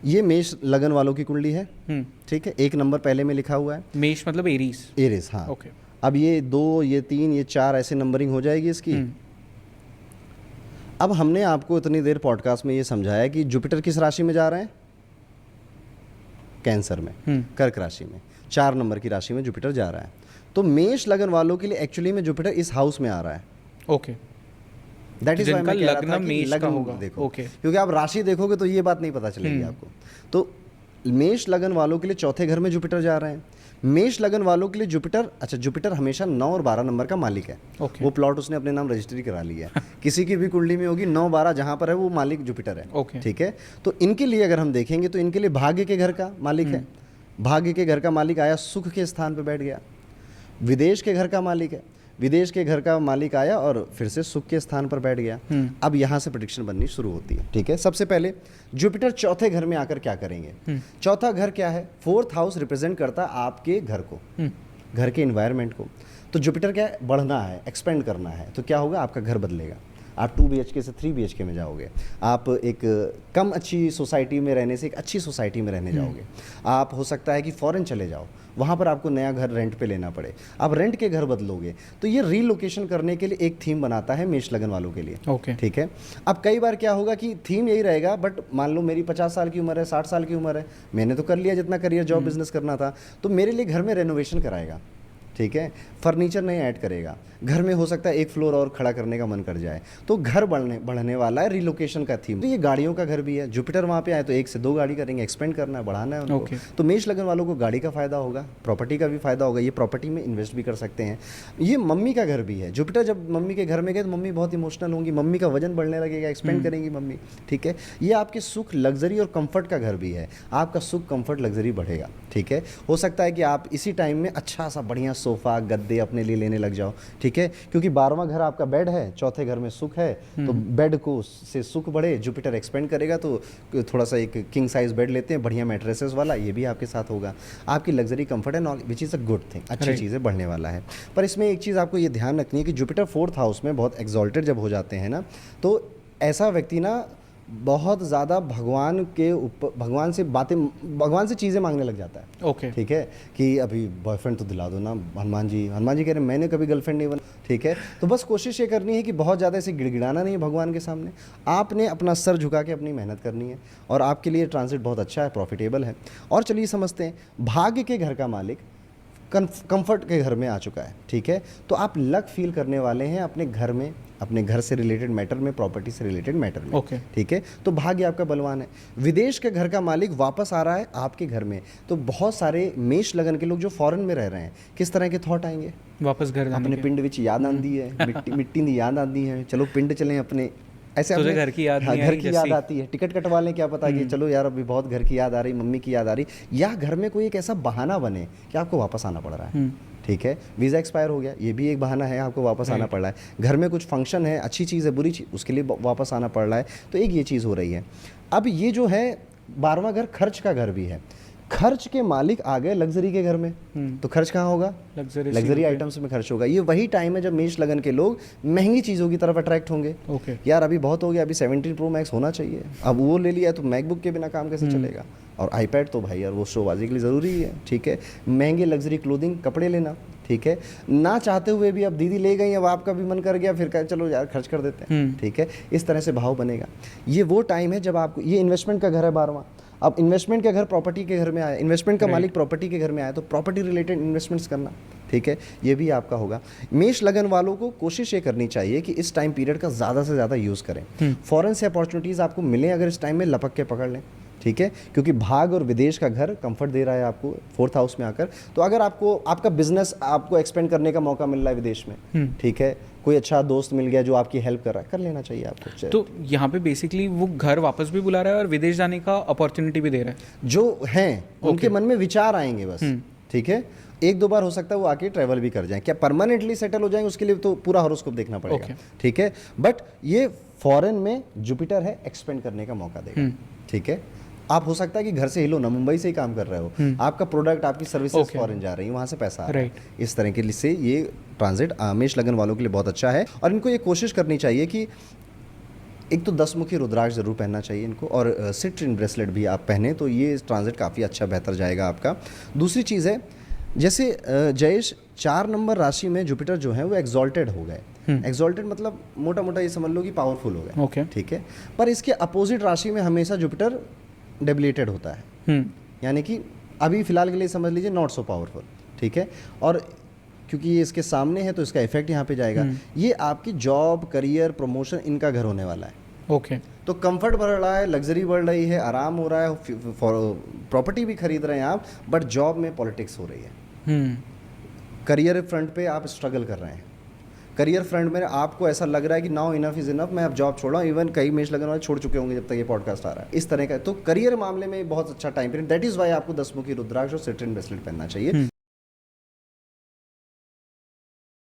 ये मेष लगन वालों की कुंडली है, ठीक है। 1 नंबर पहले में लिखा हुआ है। मेष मतलब एरीज। एरिस, हाँ। ओके। अब ये 2, ये 3, ये 4 ऐसे नंबरिंग हो जाएगी इसकी। अब हमने आपको इतनी देर पॉडकास्ट में ये समझाया कि जुपिटर किस राशि में जा रहे हैं, कैंसर में, कर्क राशि में, 4 नंबर की राशि में जुपिटर जा रहा है। तो मेष लगन वालों के लिए एक्चुअली में जुपिटर इस हाउस में आ रहा है। ओके। दैट इज वाई मैं कह रहा था कि मेष का लगन होगा। देखो, ओके। क्योंकि आप राशि देखोगे तो ये बात नहीं पता चलेगी आपको। तो मेष लगन वालों के लिए चौथे घर में जुपिटर जा रहे हैं। मेष लगन वालों के लिए जुपिटर, अच्छा जुपिटर हमेशा 9 और 12 नंबर का मालिक है। ओके। वो प्लॉट उसने अपने नाम रजिस्ट्री करा लिया है। किसी की भी कुंडली में होगी 9 12 जहां पर है वो मालिक जुपिटर है। ओके। ठीक है। तो इनके लिए अगर हम देखेंगे तो इनके लिए भाग्य के घर का मालिक है। भाग्य के घर का मालिक आया सुख के स्थान पर बैठ गया। विदेश के घर का मालिक है, विदेश के घर का मालिक आया और फिर से सुख के स्थान पर बैठ गया। अब यहाँ से प्रेडिक्शन बननी शुरू होती है। ठीक है। सबसे पहले जुपिटर चौथे घर में आकर क्या करेंगे। चौथा घर क्या है, 4th हाउस रिप्रेजेंट करता है आपके घर को, घर के इन्वायरमेंट को। तो जुपिटर क्या है, बढ़ना है, एक्सपेंड करना है। तो क्या होगा, आपका घर बदलेगा। आप 2 BHK से 3 BHK में जाओगे। आप एक कम अच्छी सोसाइटी में रहने से एक अच्छी सोसाइटी में रहने जाओगे। आप हो सकता है कि फॉरेन चले जाओ, वहाँ पर आपको नया घर रेंट पे लेना पड़े, आप रेंट के घर बदलोगे। तो ये रीलोकेशन करने के लिए एक थीम बनाता है मेष लगन वालों के लिए। ओके। ठीक है। अब कई बार क्या होगा कि थीम यही रहेगा, बट मान लो मेरी 50 साल की उम्र है, 60 साल की उम्र है, मैंने तो कर लिया जितना करियर जॉब बिजनेस करना था, तो मेरे लिए घर में रेनोवेशन कराएगा। ठीक है। फर्नीचर नहीं ऐड करेगा, घर में हो सकता है 1 फ्लोर और खड़ा करने का मन कर जाए। तो घर बढ़ने वाला है, रिलोकेशन का थीम। तो ये गाड़ियों का घर भी है। जुपिटर वहाँ पे आए तो 1 से 2 गाड़ी करेंगे, एक्सपेंड करना है, बढ़ाना है उनको। तो मेष लगन वालों को गाड़ी का फायदा होगा, प्रॉपर्टी का भी फायदा होगा। ये प्रॉपर्टी में इन्वेस्ट भी कर सकते हैं। ये मम्मी का घर भी है। जुपिटर जब मम्मी के घर में गए तो मम्मी बहुत इमोशनल होंगी, मम्मी का वजन बढ़ने लगेगा, एक्सपेंड करेंगी मम्मी। ठीक है। ये आपके सुख, लग्जरी और कंफर्ट का घर भी है। आपका सुख, कंफर्ट, लग्जरी बढ़ेगा। ठीक है। हो सकता है कि आप इसी टाइम में अच्छा सा बढ़िया सोफा, गद्दे अपने लिए लेने लग जाओ। ठीक है। क्योंकि 12वां घर आपका बेड है, चौथे घर में सुख है, तो बेड को से सुख बढ़े, जुपिटर एक्सपेंड करेगा। तो थोड़ा सा एक किंग साइज बेड लेते हैं, बढ़िया मैट्रेसेस वाला, ये भी आपके साथ होगा। आपकी luxury, comfort and all, which is a good thing, अच्छी चीज़ें बढ़ने वाला है। पर इसमें एक चीज़ आपको ये ध्यान रखनी है कि जुपिटर 4th हाउस में बहुत एक्सॉल्टेड जब हो जाते हैं ना, तो ऐसा व्यक्ति ना बहुत ज़्यादा भगवान के ऊपर, भगवान से बातें, भगवान से चीज़ें मांगने लग जाता है। ओके। ठीक है। कि अभी बॉयफ्रेंड तो दिला दो ना हनुमान जी। हनुमान जी कह रहे हैं मैंने कभी गर्लफ्रेंड नहीं बना। ठीक है। तो बस कोशिश ये करनी है कि बहुत ज़्यादा ऐसे गिड़गिड़ाना नहीं है भगवान के सामने। आपने अपना सर झुका के अपनी मेहनत करनी है और आपके लिए ट्रांजिट बहुत अच्छा है, प्रॉफिटेबल है। और चलिए समझते हैं, भाग्य के घर का मालिक कंफर्ट के घर में आ चुका है। ठीक है। तो आप लक फील करने वाले हैं अपने घर में, अपने घर से रिलेटेड मैटर में, प्रॉपर्टी से रिलेटेड मैटर में। ओके। ठीक है। तो भाग्य आपका बलवान है। विदेश के घर का मालिक वापस आ रहा है आपके घर में। तो बहुत सारे मेष लगन के लोग जो फॉरेन में रह रहे हैं, किस तरह के थॉट आएंगे, वापस घर जाने अपने के। पिंड विच याद आंदी है, मिट्टी दी याद आंदी है, चलो पिंड चलें अपने, ऐसे तुझे अपने घर की याद हाँ, नहीं घर आई की जैसी। याद आती है, टिकट कटवा लें, क्या पता कि चलो यार अभी बहुत घर की याद आ रही, मम्मी की याद आ रही, या घर में कोई एक ऐसा बहाना बने कि आपको वापस आना पड़ रहा है। ठीक है। वीज़ा एक्सपायर हो गया, ये भी एक बहाना है, आपको वापस आना पड़ रहा है। घर में कुछ फंक्शन है, अच्छी चीज़ है, बुरी चीज़, उसके लिए वापस आना पड़ रहा है। तो एक ये चीज़ हो रही है। अब ये जो है 12वां घर खर्च का घर भी है। खर्च के मालिक आ गए लग्जरी के घर में, तो खर्च कहाँ होगा, लग्जरी आइटम्स में खर्च होगा। ये वही टाइम है जब मेष लगन के लोग महंगी चीज़ों की तरफ अट्रैक्ट होंगे। ओके। यार अभी बहुत हो गया, अभी 17 Pro Max होना चाहिए, अब वो ले लिया तो मैकबुक के बिना काम कैसे चलेगा। और आईपैड तो भाई यार वो शोबाजी के लिए ज़रूरी है। ठीक है। महंगे लग्जरी क्लोथिंग, कपड़े लेना। ठीक है। ना चाहते हुए भी अब दीदी ले गई, अब आपका भी मन कर गया, फिर कहा चलो यार खर्च कर देते हैं। ठीक है। इस तरह से भाव बनेगा। ये वो टाइम है जब आपको, ये इन्वेस्टमेंट का घर है 12वां। अब इन्वेस्टमेंट का घर प्रॉपर्टी के घर में आया, इन्वेस्टमेंट का मालिक प्रॉपर्टी के घर में आया, तो प्रॉपर्टी रिलेटेड इन्वेस्टमेंट्स करना। ठीक है। ये भी आपका होगा। मेष लगन वालों को कोशिश ये करनी चाहिए कि इस टाइम पीरियड का ज़्यादा से ज़्यादा यूज़ करें। फॉरेन से अपॉर्चुनिटीज़ आपको मिले अगर इस टाइम में, लपक के पकड़ लें। ठीक है। क्योंकि भाग और विदेश का घर कंफर्ट दे रहा है आपको 4th हाउस में आकर। तो अगर आपको आपका बिजनेस आपको एक्सपेंड करने का मौका मिल रहा है विदेश में, ठीक है, कोई अच्छा दोस्त मिल गया जो आपकी हेल्प कर रहा है, कर लेना चाहिए आपको। तो यहाँ पे बेसिकली वो घर वापस भी बुला रहा है और विदेश जाने का अपॉर्चुनिटी भी दे रहा है। जो हैं उनके मन में विचार आएंगे बस। ठीक है। 1-2 बार हो सकता है वो आके ट्रैवल भी कर जाएं। क्या परमानेंटली सेटल हो जाएंगे उसके लिए तो पूरा हॉरोस्कोप देखना पड़ेगा। ठीक है। बट ये फॉरेन में जुपिटर है, एक्सपेंड करने का मौका देगा। ठीक है। आप हो सकता है कि घर से हिलो ना, मुंबई से ही काम कर रहे हो, आपका प्रोडक्ट, आपकी सर्विसेज फॉरेन जा रही है, वहाँ से पैसा आ रहा है। इस तरह के से ये ट्रांजिट मेष लगन वालों के लिए बहुत अच्छा है। और इनको ये कोशिश करनी चाहिए कि एक तो 10 मुखी रुद्राक्ष जरूर पहनना चाहिए इनको, और सिट्रिन ब्रेसलेट भी आप पहने तो ये ट्रांजिट काफ़ी अच्छा बेहतर जाएगा आपका। दूसरी चीज़ है, जैसे जयेश 4 नंबर राशि में जुपिटर जो है वो एग्जॉल्टेड हो गए। एग्जॉल्टेड मतलब मोटा मोटा ये समझ लो कि पावरफुल हो गए, ओके। ठीक है। पर इसके अपोजिट राशि में हमेशा जुपिटर डेबिलेटेड होता है, यानी कि अभी फिलहाल के लिए समझ लीजिए नॉट सो पावरफुल, ठीक है। और क्योंकि ये इसके सामने है तो इसका इफेक्ट यहाँ पे जाएगा। ये आपकी जॉब, करियर, प्रमोशन इनका घर होने वाला है। ओके। तो कंफर्ट बढ़ रहा है, लग्जरी बढ़ रही है, आराम हो रहा है, प्रॉपर्टी भी खरीद रहे हैं आप, बट जॉब में पॉलिटिक्स हो रही है। करियर फ्रंट पे आप स्ट्रगल कर रहे हैं, करियर फ्रंट में आपको ऐसा लग रहा है कि नाउ इनफ इज इनफ, मैं अब जॉब छोड़ रहा हूँ। इवन कई मेष लगन वाले छोड़ चुके होंगे जब तक ये पॉडकास्ट आ रहा है, इस तरह का। तो करियर मामले में बहुत अच्छा time period, that is why आपको 10 मुखी रुद्राक्ष और सिट्रिन ब्रेसलेट पहनना चाहिए।